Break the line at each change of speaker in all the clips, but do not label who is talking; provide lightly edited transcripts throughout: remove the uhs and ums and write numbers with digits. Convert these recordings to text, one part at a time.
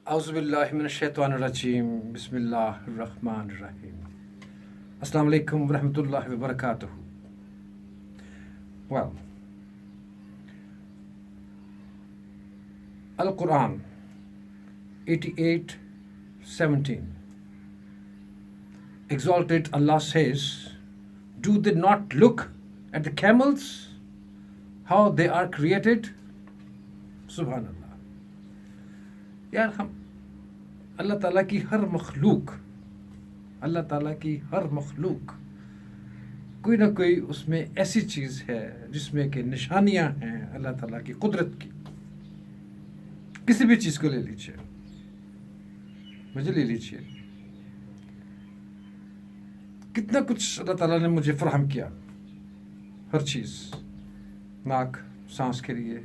Auzubillahiminash-shaytanir-rajim. Bismillahir-rahmanir-rahim. Assalamu alaikum wa rahmatullahi wa barakatuh. Well, Al-Quran 88:17. Exalted Allah says, do they not look at the camels, how they are created? Subhanallah. यार हम अल्लाह ताला की हर मखलूक कोई ना कोई उसमें ऐसी चीज़ है जिसमें कि निशानियां हैं अल्लाह ताला की कुदरत की। किसी भी चीज़ को ले लीजिए, मुझे ले लीजिए, कितना कुछ अल्लाह ताला ने मुझे फराहम किया। हर चीज़, नाक सांस के लिए,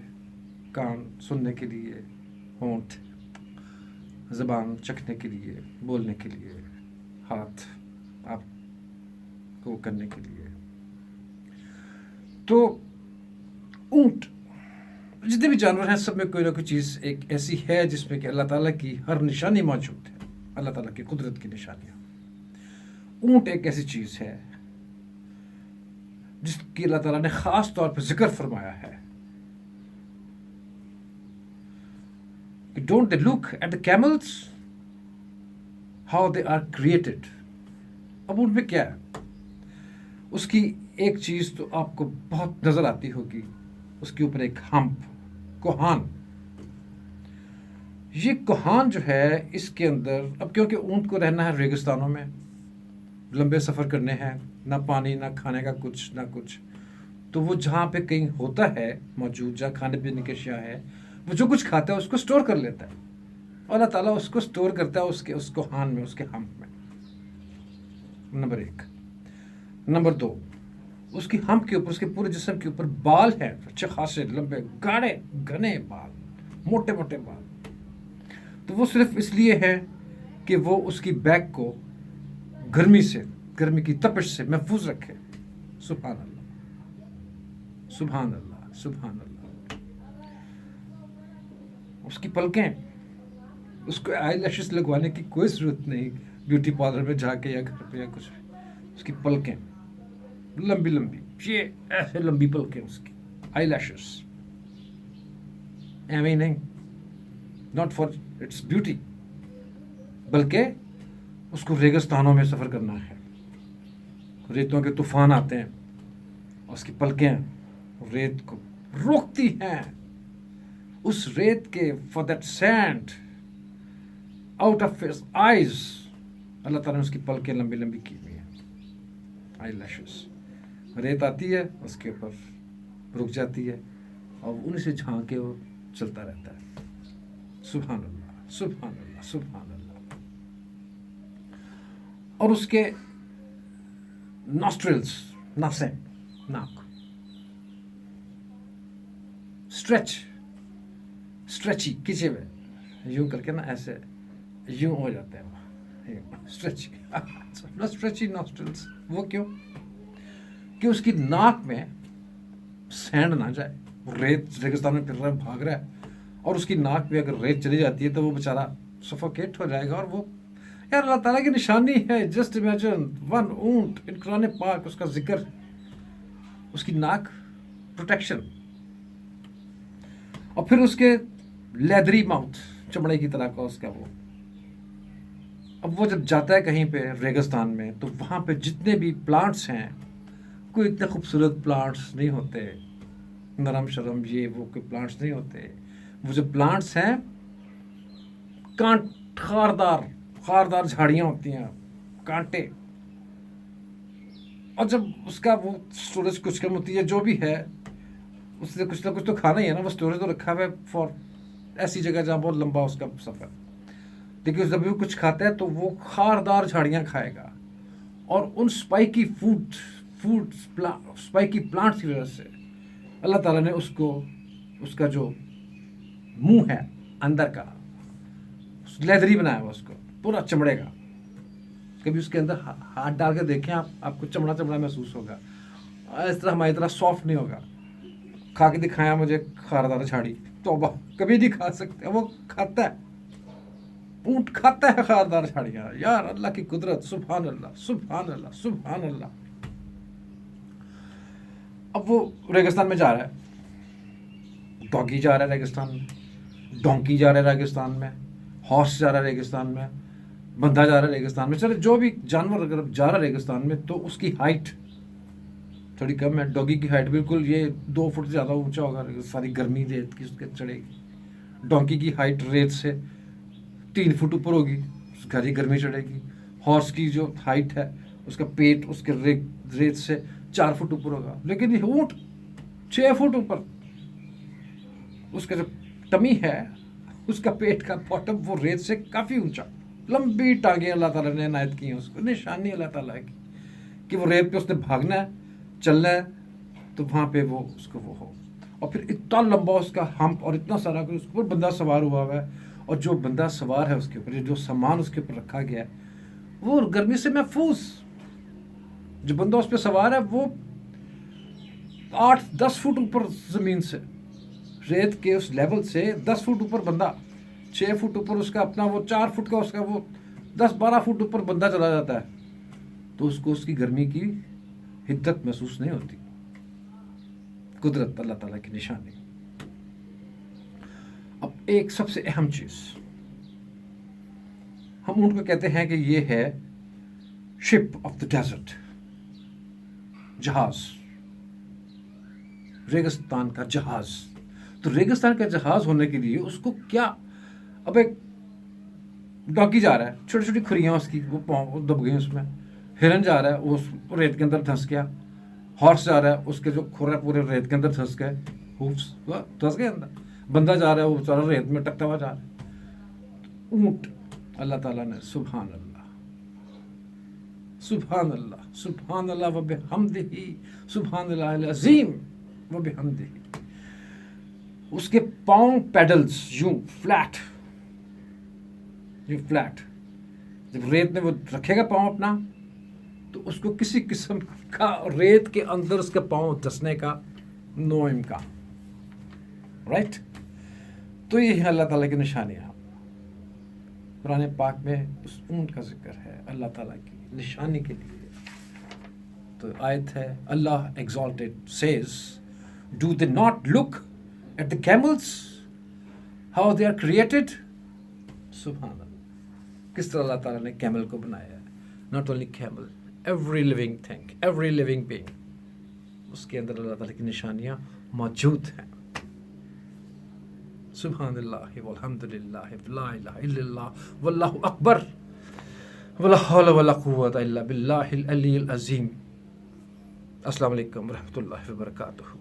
कान सुनने के लिए, होंठ ज़बान चखने के लिए, बोलने के लिए, हाथ आप को करने के लिए। तो ऊंट, जितने भी जानवर हैं, सब में कोई ना कोई चीज़ एक ऐसी है जिसमें कि अल्लाह ताला की हर निशानी मौजूद है, अल्लाह ताला की कुदरत की निशानियाँ। ऊंट एक ऐसी चीज़ है जिसकी अल्लाह ताला ने ख़ास तौर पर जिक्र फरमाया है। Don't they look at the camels, how they are created? अब ऊँट में क्या है? उसकी एक चीज़ तो आपको बहुत नज़र आती होगी, उसके ऊपर एक हम्प, कोहान। ये कोहान जो है, इसके अंदर अब क्योंकि ऊँट को रहना है रेगिस्तानों में, लंबे सफ़र करने हैं, ना पानी ना खाने का कुछ ना कुछ, तो वो जहाँ पे कहीं होता है मौजूद, जहाँ खाने पीने की अशिया है, वो जो कुछ खाता है उसको स्टोर कर लेता है और अल्लाह ताला उसको स्टोर करता है उसको हान में, उसके हम्प में। नंबर एक। नंबर दो, उसकी हम्प के ऊपर, उसके पूरे जिस्म के ऊपर बाल हैं, अच्छे खासे लंबे गाढ़े घने बाल, मोटे मोटे बाल। तो वो सिर्फ इसलिए है कि वो उसकी बैक को गर्मी की तपिश से महफूज रखे। सुभान अल्लाह, सुभान अल्लाह, सुभान अल्लाह। उसकी पलकें, उसको आई लैशेस लगवाने की कोई ज़रूरत नहीं, ब्यूटी पार्लर में जाके या घर पे या कुछ। उसकी पलकें लंबी लंबी, ये ऐसे लंबी पलकें उसकी, आई लैशेस एवं ही नहीं, नॉट फॉर इट्स ब्यूटी, बल्कि उसको रेगिस्तानों में सफ़र करना है, रेतों के तूफान आते हैं, उसकी पलकें रेत को रोकती हैं। उस रेत के for that sand out of his eyes, Allah ताला ने उसकी पलकें लंबी लंबी की हुई हैं, आई लैशेस। रेत आती है, उसके ऊपर रुक जाती है और उन्हीं से झांक के वो चलता रहता है। सुभान अल्लाह, सुभान अल्लाह, सुभान अल्लाह। और उसके नॉस्ट्रिल्स, नासें, नाक, स्ट्रेची खींचे हुए, यूं करके ना ऐसे यूं हो जाते हैं, स्ट्रेची नॉस्ट्रिल्स। वो क्यों? कि उसकी नाक में सैंड ना जाए, रेत रेगिस्तान में फिर रहा है, भाग रहा है, और उसकी नाक में अगर रेत चली जाती है तो वो बेचारा सफोकेट हो जाएगा। और वो यार अल्लाह ताला की निशानी है। जस्ट इमेजिन वन ऊंट इन कुरान पाक, उसका जिक्र, उसकी नाक प्रोटेक्शन, और फिर उसके लेदरी माउथ, चमड़े की तरह का उसका वो। अब वो जब जाता है कहीं पे रेगिस्तान में, तो वहाँ पे जितने भी प्लांट्स हैं, कोई इतने खूबसूरत प्लांट्स नहीं होते, नरम शरम ये वो कोई प्लांट्स नहीं होते। वो जो प्लांट्स हैं, खारदार झाड़ियाँ होती हैं, कांटे। और जब उसका वो स्टोरेज कुछ कम होती है, जो भी है, उससे कुछ ना कुछ तो खाना ही है ना, वो स्टोरेज तो रखा हुआ है फॉर ऐसी जगह जहाँ बहुत लंबा उसका सफ़र। लेकिन जब भी वो कुछ खाता है तो वो खारदार झाड़ियाँ खाएगा, और उन स्पाइकी प्लांट्स की वजह से अल्लाह ताला ने उसको, उसका जो मुंह है अंदर का, लेदरी बनाया हुआ उसको, पूरा चमड़े का। कभी उसके अंदर हाथ डाल के देखें आप, आपको चमड़ा चमड़ा महसूस होगा। इस तरह हमारी तरह सॉफ्ट नहीं होगा। खा के दिखाया मुझे खारदार झाड़ी, तौबा, कभी नहीं खा सकते। वो खाता है, اونٹ کھاتا ہے خاردار جھاڑیاں. یار اللہ کی قدرت، سبحان اللہ سبحان اللہ سبحان اللہ. اب وہ ریگستان میں جا رہا ہے، ڈاگی جا رہا ہے ریگستان میں، ڈونکی جا رہا ہے ریگستان میں، ہارس جا رہا ہے ریگستان میں، بندہ جا رہا ہے ریگستان میں. چلے جو بھی جانور اگر جا رہا ہے ریگستان میں تو اس کی ہائٹ تھوڑی کم ہے. ڈوگی کی ہائٹ بالکل یہ 2 فٹ سے زیادہ اونچا ہوگا، ساری گرمی ریت کی اس کے چڑھے گی. ڈونکی کی ہائٹ ریت سے 3 فٹ اوپر ہوگی، ساری گرمی چڑھے گی. ہارس کی جو ہائٹ ہے اس کا پیٹ اس کے ریت سے 4 فٹ اوپر ہوگا. لیکن یہ اونٹ 6 فٹ اوپر، اس کا جو ٹمی ہے، اس کا پیٹ کا باٹم وہ ریت سے کافی اونچا. لمبی ٹانگیں اللہ تعالیٰ نے عنایت کی ہیں اس کو، نشانی اللہ تعالیٰ کی کہ وہ ریت پہ اس نے بھاگنا ہے، چلنا ہے، تو وہاں پہ وہ اس کو وہ ہو. اور پھر اتنا لمبا اس کا ہمپ اور اتنا سارا کہ اس کے اوپر بندہ سوار ہوا ہے، اور جو بندہ سوار ہے اس کے اوپر، جو سامان اس کے اوپر رکھا گیا ہے وہ گرمی سے محفوظ. جو بندہ اس پہ سوار ہے وہ 8-10 فٹ اوپر زمین سے، ریت کے اس لیول سے 10 فٹ اوپر بندہ، 6 فٹ اوپر اس کا اپنا وہ 4 فٹ کا اس کا وہ 10-12 فٹ اوپر بندہ چلا جاتا ہے تو اس کو اس کی گرمی کی حدت محسوس نہیں ہوتی. قدرت اللہ تعالیٰ کی نشانی. اب ایک سب سے اہم چیز، ہم اونٹ کو کہتے ہیں کہ یہ ہے شپ آف دا ڈیزرٹ، جہاز، ریگستان کا جہاز. تو ریگستان کا جہاز ہونے کے لیے اس کو کیا، اب ایک ڈاکی جا رہا ہے، چھوٹی چھوٹی کھریاں اس کی وہ پاؤں دب گئی اس میں. ہرن جا رہا ہے وہ ریت کے اندر دھنس گیا. ہارس جا رہا ہے اس کے جو کھر ہے پورے ریت کے اندر دھنس گئے، دھنس گئے اندر. بندہ جا رہا ہے وہ سارا ریت میں ٹکتا ہوا جا رہا ہے. اونٹ اللہ تعالیٰ نے سبحان اللہ سبحان اللہ سبحان اللہ و بحمدہ سبحان اللہ العظیم و بحمدہ، اس کے پاؤں پیڈلز یوں فلیٹ، یوں فلیٹ. جب ریت میں وہ رکھے گا پاؤں اپنا تو اس کو کسی قسم کا ریت کے اندر اس کے پاؤں دھسنے کا نو امکان. رائٹ. تو یہ ہے اللہ تعالیٰ کی نشانیاں. قرآن پاک میں اس اونٹ کا ذکر ہے اللہ تعالیٰ کی نشانی کے لیے. تو آیت ہے Allah exalted says do they not look at the camels how they are created. سبحان اللہ، کس طرح اللہ تعالیٰ نے کیمل کو بنایا ہے. Not only camel, every living thing, every living being, اس کے اندر اللہ تعالیٰ کی نشانیاں موجود ہیں. سبحان اللہ والحمد للہ لا الہ الا اللہ واللہ اکبر ولا حول ولا قوۃ الا باللہ العلی العظیم. السلام علیکم ورحمۃ اللہ وبرکاتہ.